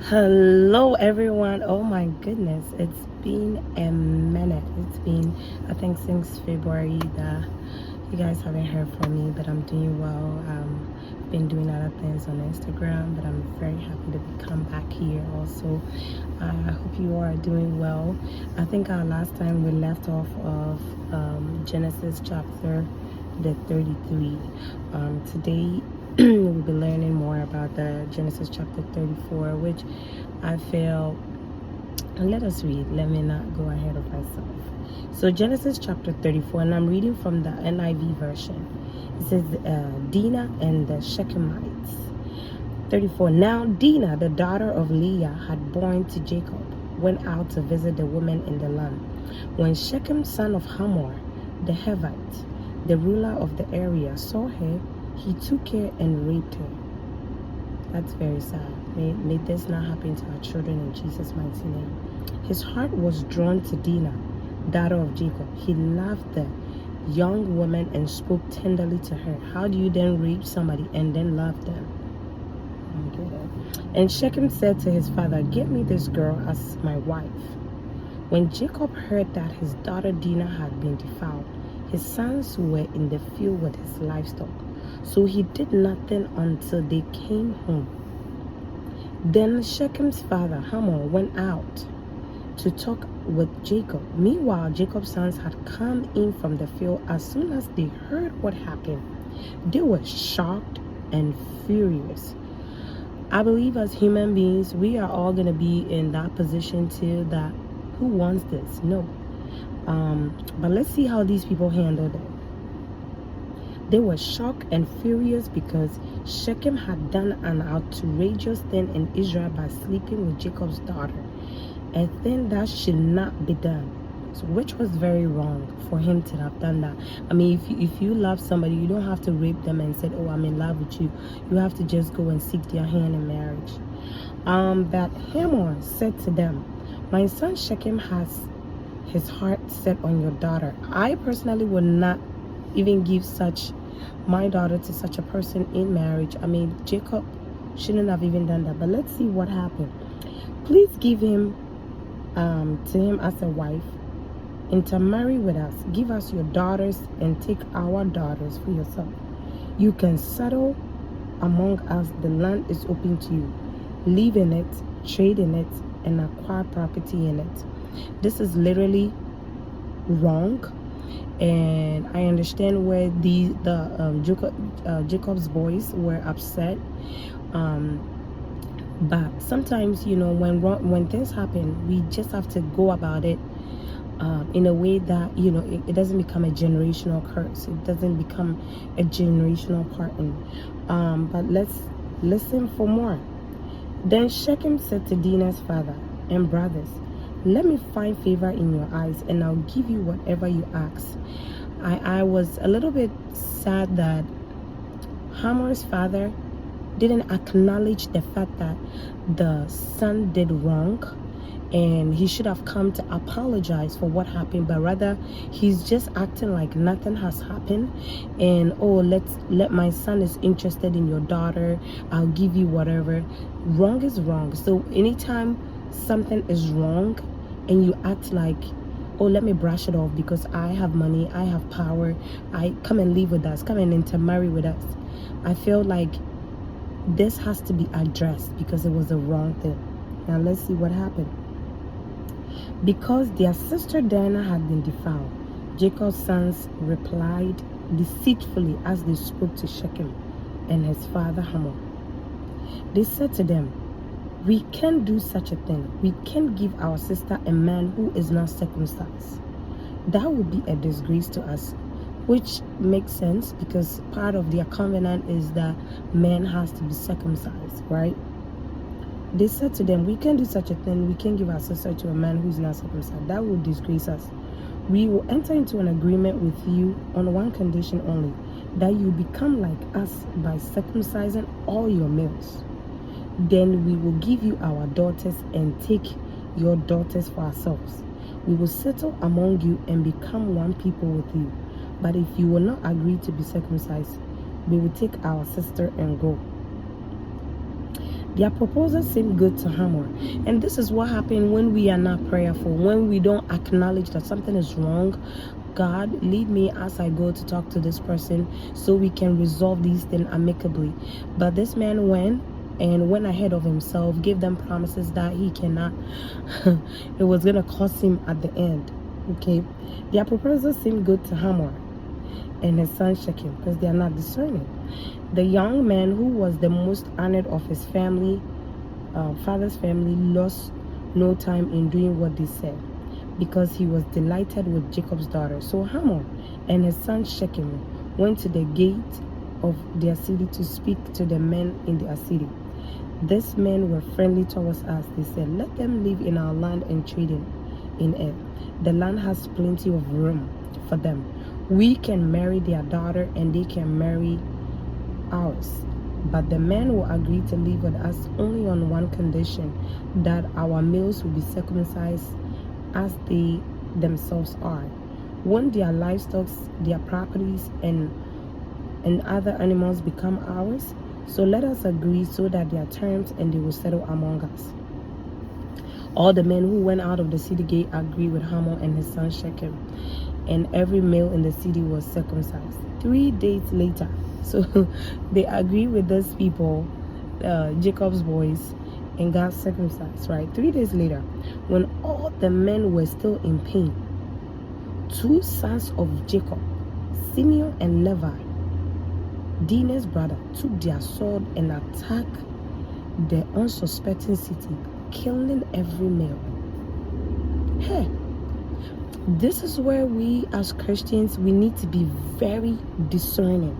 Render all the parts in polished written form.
Hello, everyone. Oh my goodness, it's been a minute. It's been, I think, since February that you guys haven't heard from me, but I'm doing well. Been doing other things on Instagram, but I'm very happy to come back here. Also, I hope you are doing well. I think our last time we left off of Genesis chapter the 33. Today we'll be learning more about the Genesis chapter 34, which I feel, let us read. Let me not go ahead of myself. So Genesis chapter 34, and I'm reading from the NIV version. It says Dinah and the Shechemites. 34. Now Dinah, the daughter of Leah, had born to Jacob, went out to visit the women in the land. When Shechem, son of Hamor, the Hivite, the ruler of the area, saw her, he took her and raped her. That's very sad. May this not happen to our children in Jesus' mighty name. His heart was drawn to Dinah, daughter of Jacob. He loved the young woman and spoke tenderly to her. How do you then rape somebody and then love them? And Shechem said to his father, "Get me this girl as my wife." When Jacob heard that his daughter Dinah had been defiled, his sons were in the field with his livestock. So he did nothing until they came home. Then Shechem's father Hamor went out to talk with Jacob. Meanwhile, Jacob's sons had come in from the field. As soon as they heard what happened, they were shocked and furious. I believe as human beings, we are all going to be in that position too, that who wants this? No. But let's see how these people handled it. They were shocked and furious because Shechem had done an outrageous thing in Israel by sleeping with Jacob's daughter, a thing that should not be done. So, which was very wrong for him to have done that. I mean, if you love somebody, you don't have to rape them and say, "Oh, I'm in love with you." You have to just go and seek their hand in marriage. But Hamor said to them, "My son Shechem has his heart set on your daughter. I personally would not even give my daughter to such a person in marriage." I mean, Jacob shouldn't have even done that. But let's see what happened. "Please give him to him as a wife, intermarry with us. Give us your daughters and take our daughters for yourself. You can settle among us. The land is open to you. Live in it, trade in it, and acquire property in it." This is literally wrong, and I understand where Jacob's boys were upset. But sometimes, when things happen, we just have to go about it in a way that it doesn't become a generational curse. It doesn't become a generational pattern. But let's listen for more. Then Shechem said to Dinah's father and brothers, "Let me find favor in your eyes, and I'll give you whatever you ask." I was a little bit sad that Hamor's father didn't acknowledge the fact that the son did wrong, and he should have come to apologize for what happened, but rather he's just acting like nothing has happened. And let my son is interested in your daughter, I'll give you whatever. Wrong is wrong. So anytime something is wrong and you act like, "Oh, let me brush it off because I have money, I have power, I come and live with us, come and intermarry with us," I feel like this has to be addressed because it was a wrong thing. Now let's see what happened. Because their sister Dinah had been defiled, Jacob's sons replied deceitfully as they spoke to Shechem and his father Hamor. They said to them, "We can't do such a thing. We can't give our sister a man who is not circumcised. That would be a disgrace to us." Which makes sense because part of their covenant is that man has to be circumcised, right? They said to them, "We can't do such a thing. We can't give our sister to a man who's not circumcised. That would disgrace us. We will enter into an agreement with you on one condition only, that you become like us by circumcising all your males. Then we will give you our daughters and take your daughters for ourselves. We will settle among you and become one people with you. But if you will not agree to be circumcised, we will take our sister and go." Their proposal seemed good to Hamor. And this is what happened when we are not prayerful, when we don't acknowledge that something is wrong. God, lead me as I go to talk to this person so we can resolve these things amicably. But this man went ahead of himself, gave them promises that he cannot. It was going to cost him at the end. Okay, their proposal seemed good to Hamor and his son Shechem, because they are not discerning. The young man, who was the most honored of his family, father's family, lost no time in doing what they said, because he was delighted with Jacob's daughter. So Hamor and his son Shechem went to the gate of their city to speak to the men in their city. These men were friendly towards us. They said, let them live in our land and trade in it. The land has plenty of room for them. We can marry their daughter and they can marry ours. But the men will agree to live with us only on one condition, that our males will be circumcised as they themselves are. When their livestock, their properties, and other animals become ours, so let us agree so that their terms and they will settle among us. All the men who went out of the city gate agreed with Hamor and his son Shechem, and every male in the city was circumcised. 3 days later, so they agreed with these people, Jacob's boys, and got circumcised, right? 3 days later, when all the men were still in pain, 2 sons of Jacob, Simeon and Levi, Dinah's brother, took their sword and attacked the unsuspecting city, killing every male. Hey, this is where we as Christians, we need to be very discerning.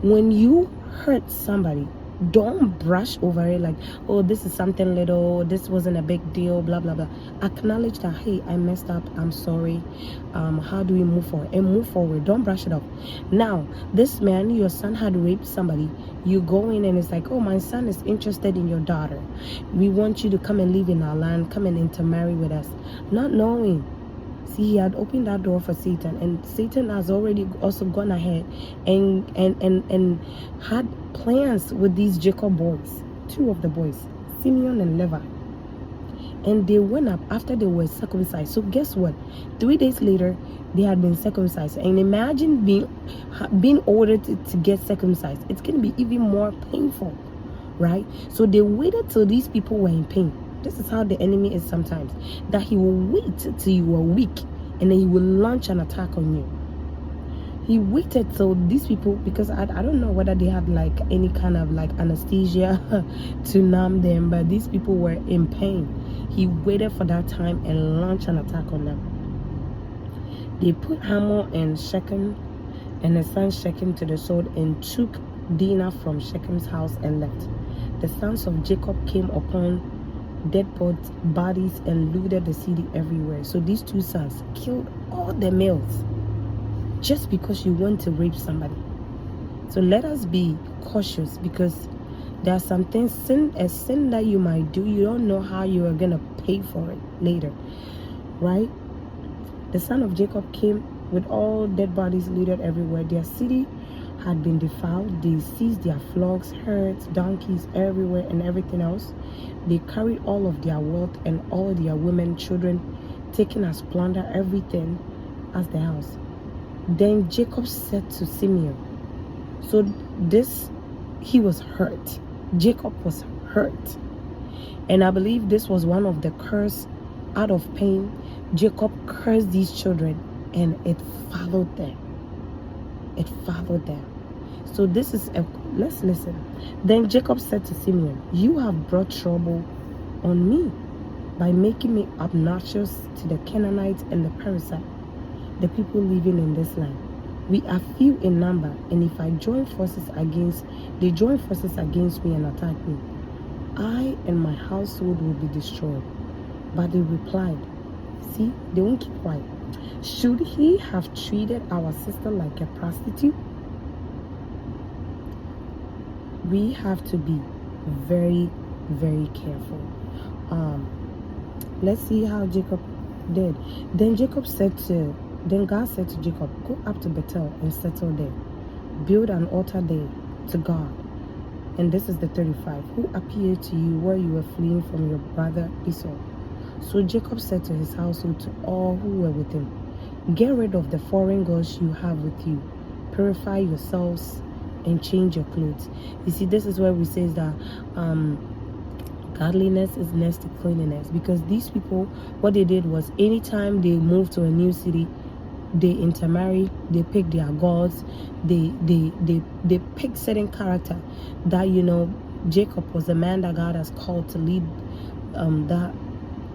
When you hurt somebody, don't brush over it like, oh, this is something little, this wasn't a big deal, blah blah blah. Acknowledge that, hey, I messed up, I'm sorry. How do we move forward? And move forward. Don't brush it off. Now, this man, your son had raped somebody. You go in and it's like, oh, my son is interested in your daughter. We want you to come and live in our land, come and intermarry with us. Not knowing. See, he had opened that door for Satan, and Satan has already also gone ahead and had plans with these Jacob boys, 2 of the boys, Simeon and Levi. And they went up after they were circumcised. So guess what? 3 days later, they had been circumcised. And imagine being ordered to get circumcised. It's going to be even more painful, right? So they waited till these people were in pain. This is how the enemy is sometimes, that he will wait till you are weak and then he will launch an attack on you. He waited till these people, because I don't know whether they had like any kind of like anesthesia to numb them, but these people were in pain. He waited for that time and launched an attack on them. They put Hamor and Shechem and his son Shechem to the sword and took Dinah from Shechem's house and left. The sons of Jacob came upon dead bodies and looted the city everywhere. So these 2 sons killed all the males just because you want to rape somebody. So let us be cautious, because there are some things, a sin that you might do, you don't know how you are going to pay for it later, right? The son of Jacob came with all dead bodies looted everywhere. Their city had been defiled. They seized their flocks, herds, donkeys, everywhere, and everything else. They carried all of their wealth and all their women, children, taken as plunder, everything as the house. Then Jacob said to Simeon, so he was hurt. Jacob was hurt. And I believe this was one of the curse. Out of pain, Jacob cursed these children, and it followed them. It followed them. So this is let's listen. Then Jacob said to Simeon, you have brought trouble on me by making me obnoxious to the Canaanites and the Perizzites, the people living in this land. We are few in number, and if they join forces against me and attack me, I and my household will be destroyed. But they replied, see, they won't keep quiet. Should he have treated our sister like a prostitute? We have to be very, very careful. Let's see how Jacob did. Then God said to Jacob, go up to Bethel and settle there. Build an altar there to God And this is the 35. Who appeared to you where you were fleeing from your brother Esau? So Jacob said to his household, to all who were with him, get rid of the foreign gods you have with you. Purify yourselves and change your clothes. You see, this is where we say that godliness is next to cleanliness, because these people, what they did was, anytime they moved to a new city, they intermarry, they pick their gods, they pick certain character that, you know, Jacob was the man that God has called to lead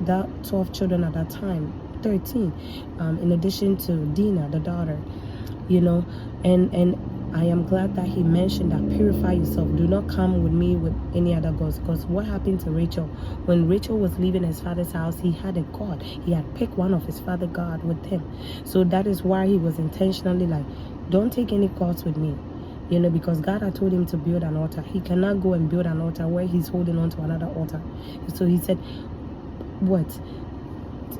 that 12 children at that time, 13, in addition to Dinah, the daughter, you know. And I am glad that he mentioned that purify yourself. Do not come with me with any other gods. Because what happened to Rachel? When Rachel was leaving his father's house, he had a god. He had picked one of his father god with him. So that is why he was intentionally like, don't take any gods with me. You know, because God had told him to build an altar. He cannot go and build an altar where he's holding on to another altar. So he said, what?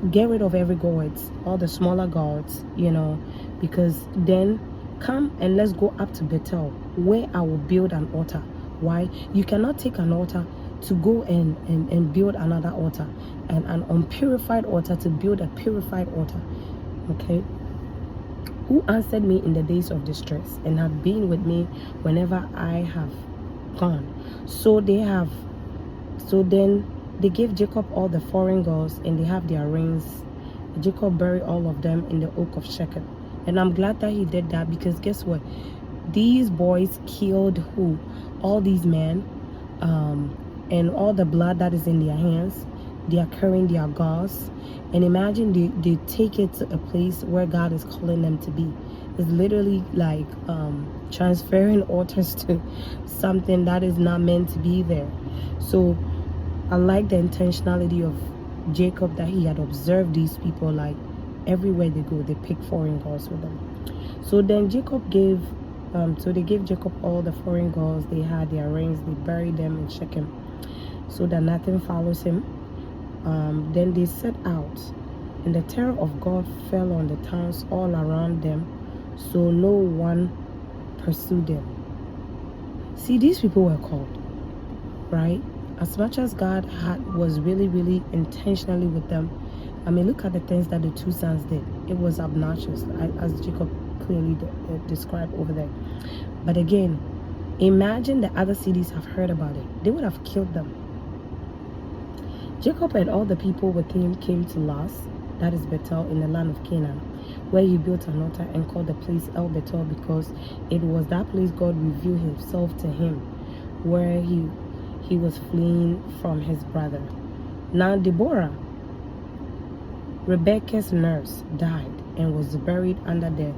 Get rid of every gods, all the smaller gods, you know, because then come and let's go up to Bethel, where I will build an altar. Why? You cannot take an altar to go and build another altar, and an unpurified altar to build a purified altar. Okay? Who answered me in the days of distress and have been with me whenever I have gone. So then they gave Jacob all the foreign gods, and they have their rings. Jacob buried all of them in the oak of Shechem. And I'm glad that he did that, because guess what? These boys killed who? All these men, and all the blood that is in their hands. They are carrying their gods. And imagine they take it to a place where God is calling them to be. It's literally like transferring altars to something that is not meant to be there. So I like the intentionality of Jacob, that he had observed these people, like everywhere they go, they pick foreign gods with them. So then Jacob gave, they gave Jacob all the foreign gods. They had their rings. They buried them in Shechem, so that nothing follows him. Then they set out, and the terror of God fell on the towns all around them, so no one pursued them. See, these people were called, right? As much as God was really, really intentionally with them. I mean, look at the things that the two sons did. It was obnoxious, as Jacob clearly described over there. But again, imagine the other cities have heard about it. They would have killed them. Jacob and all the people with him came to Luz, that is Bethel, in the land of Canaan, where he built an altar and called the place El Bethel, because it was that place God revealed himself to him, where he was fleeing from his brother. Now Deborah, Rebekah's nurse, died and was buried under the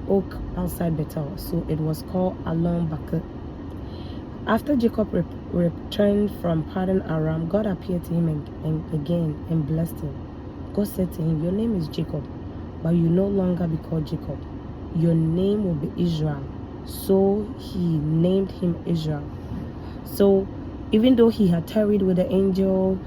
oak outside Bethel, so it was called Allon Bacuth. After Jacob returned from Paddan Aram, God appeared to him again and blessed him. God said to him, your name is Jacob, but you no longer be called Jacob. Your name will be Israel. So he named him Israel. So even though he had tarried with the angel,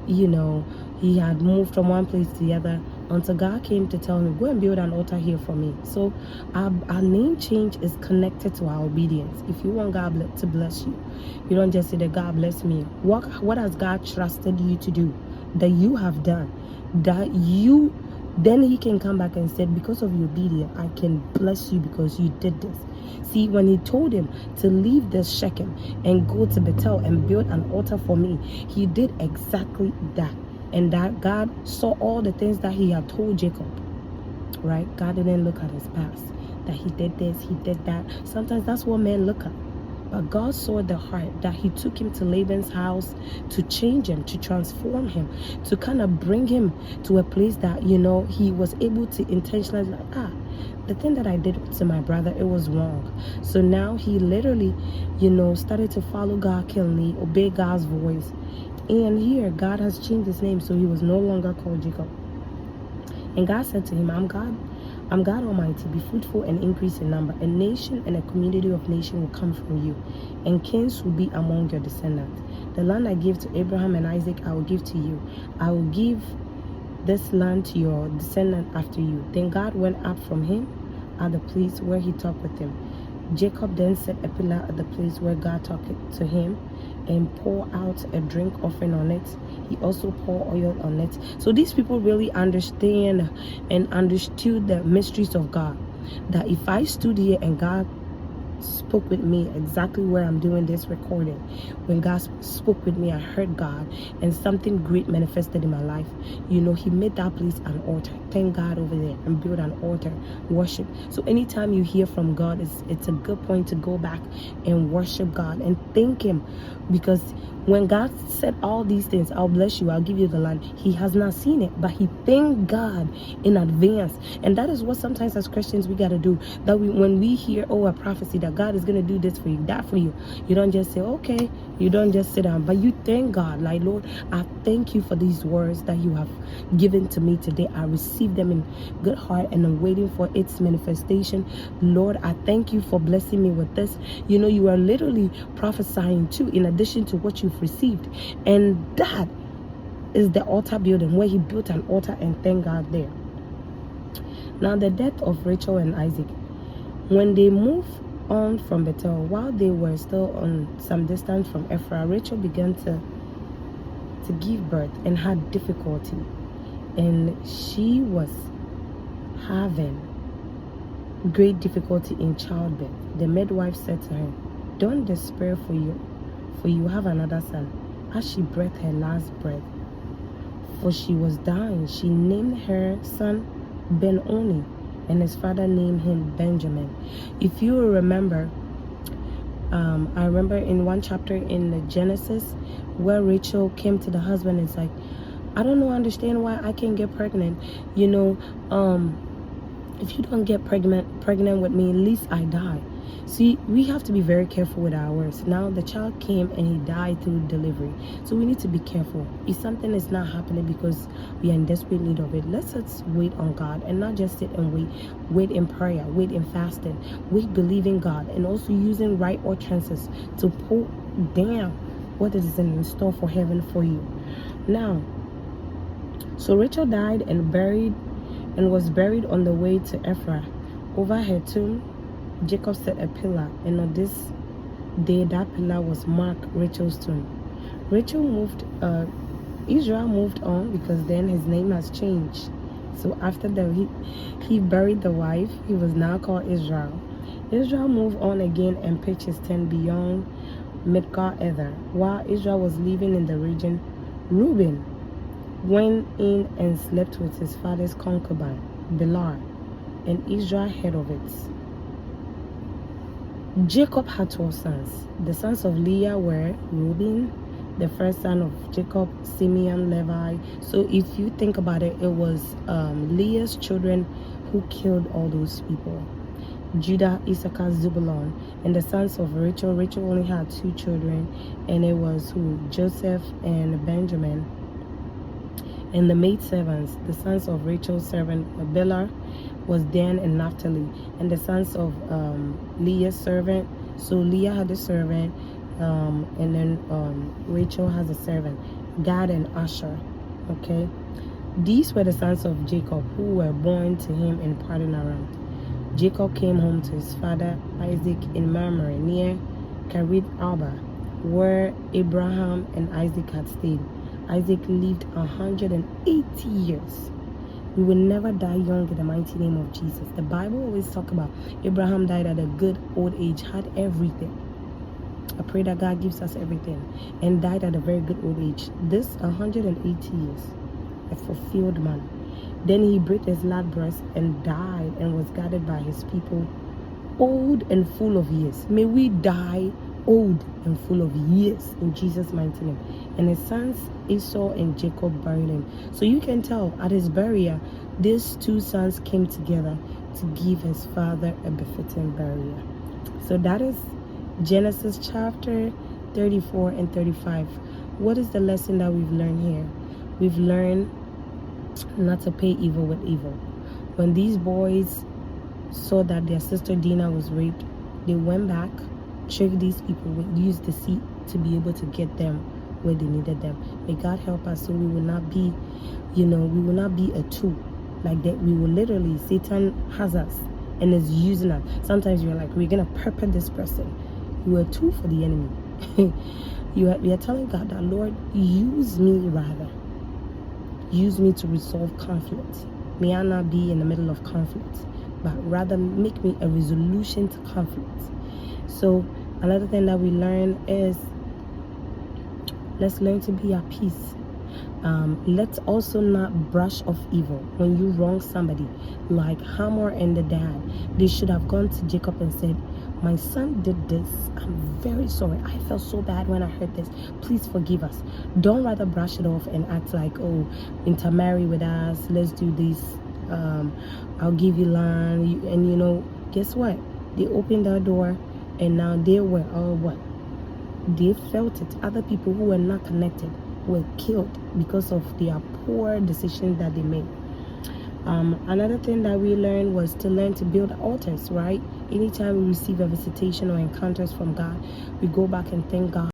you know, he had moved from one place to the other, until God came to tell him, go and build an altar here for me. So our name change is connected to our obedience. If you want God to bless you, you don't just say that God bless me. What has God trusted you to do that you have done, that you, then he can come back and say, because of your obedience, I can bless you because you did this. See, when he told him to leave this Shechem and go to Bethel and build an altar for me, he did exactly that. And that God saw all the things that he had told Jacob, right? God didn't look at his past, that he did this, he did that. Sometimes that's what men look at. But God saw the heart, that he took him to Laban's house to change him, to transform him, to kind of bring him to a place that, you know, he was able to intentionally, like, the thing that I did to my brother, it was wrong. So now he literally, you know, started to follow God keenly, obey God's voice. And here, God has changed his name, so he was no longer called Jacob. And God said to him, I'm God Almighty, be fruitful and increase in number. A nation and a community of nations will come from you, and kings will be among your descendants. The land I gave to Abraham and Isaac, I will give to you. I will give this land to your descendant after you. Then God went up from him at the place where he talked with him. Jacob then set a pillar at the place where God talked to him and pour out a drink offering on it. He also poured oil on it. So these people really understand and understood the mysteries of God. That if I stood here and God spoke with me exactly where I'm doing this recording, when God spoke with me, I heard God and something great manifested in my life. You know, he made that place an altar. Thank God over there and build an altar, worship. So anytime you hear from God, it's a good point to go back and worship God and thank him, because when God said all these things, I'll bless you, I'll give you the land, he has not seen it, but he thanked God in advance. And that is what sometimes as Christians we got to do. That when we hear, a prophecy that God is going to do this for you, that for you, you don't just say, okay, you don't just sit down, but you thank God, like, Lord, I thank you for these words that you have given to me today. I receive them in good heart and I'm waiting for its manifestation. Lord, I thank you for blessing me with this. You know, you are literally prophesying too, in addition to what you've received. And that is the altar building, where he built an altar and thank God there. Now the death of Rachel and Isaac. When they moved on from Bethel, while they were still on some distance from Ephraim, Rachel began to give birth and had difficulty, and she was having great difficulty in childbirth. The midwife said to her, "Don't despair, for you have another son." As she breathed her last breath, for she was dying, she named her son Ben-Oni, and his father named him Benjamin. If you remember, I remember in one chapter in the Genesis where Rachel came to the husband and it's like, I don't understand why I can't get pregnant. You know, if you don't get pregnant with me, at least I die. See, we have to be very careful with our words. Now the child came and he died through delivery, so we need to be careful. If something is not happening because we are in desperate need of it, let's wait on God and not just sit and wait in prayer, wait in fasting, wait believing God, and also using right utterances to pull down what is in store for heaven for you. Now, so Rachel died and was buried on the way to Ephraim. Over her tomb, Jacob set a pillar, and on this day that pillar was marked Rachel's tomb. Israel moved on, because then his name has changed. So after that, he buried the wife. He was now called Israel. Israel moved on again and pitched his tent beyond Migdal-Eder. While Israel was living in the region, Reuben went in and slept with his father's concubine, Bilhah, and Israel heard of it. Jacob had 12 sons. The sons of Leah were Reuben, the first son of Jacob, Simeon, Levi. So if you think about it, it was Leah's children who killed all those people. Judah, Issachar, Zebulun. And the sons of Rachel. Rachel only had 2 children, and it was Joseph and Benjamin. And the maidservants, the sons of Rachel's servant Bilhah, was Dan and Naphtali. And the sons of Leah's servant, so Leah had a servant, and then Rachel has a servant, Gad and Asher. Okay, these were the sons of Jacob who were born to him in Paddan Aram. Jacob came home to his father Isaac in Mamre near Kiriath Arba, where Abraham and Isaac had stayed. Isaac lived 180 years. We will never die young in the mighty name of Jesus. The Bible always talks about Abraham died at a good old age, had everything. I pray that God gives us everything, and died at a very good old age. This 180 years, a fulfilled man. Then he breathed his last breath and died, and was guarded by his people, old and full of years. May we die old and full of years in Jesus' mighty name. And his sons Esau and Jacob buried him. So you can tell at his burial, these 2 sons came together to give his father a befitting burial. So that is Genesis chapter 34 and 35. What is the lesson that we've learned here? We've learned not to pay evil with evil. When these boys saw that their sister Dinah was raped, they went back, tricked these people, used deceit to be able to get them where they needed them. May God help us so we will not be, we will not be a tool like that. We will literally, Satan has us and is using us. Sometimes you're like, we're gonna purpose this person. You are too for the enemy. We are telling God that, Lord, use me rather. Use me to resolve conflict. May I not be in the middle of conflict, but rather make me a resolution to conflict. So another thing that we learn is, let's learn to be at peace. Let's also not brush off evil. When you wrong somebody, like Hamor and the dad, they should have gone to Jacob and said, my son did this. I'm very sorry. I felt so bad when I heard this. Please forgive us. Don't rather brush it off and act like, oh, intermarry with us. Let's do this. I'll give you land. And you know, guess what? They opened their door, and now they were all what? They felt it. Other people who were not connected were killed because of their poor decisions that they made. Another thing that we learned was to learn to build altars, right? Anytime we receive a visitation or encounters from God, we go back and thank God.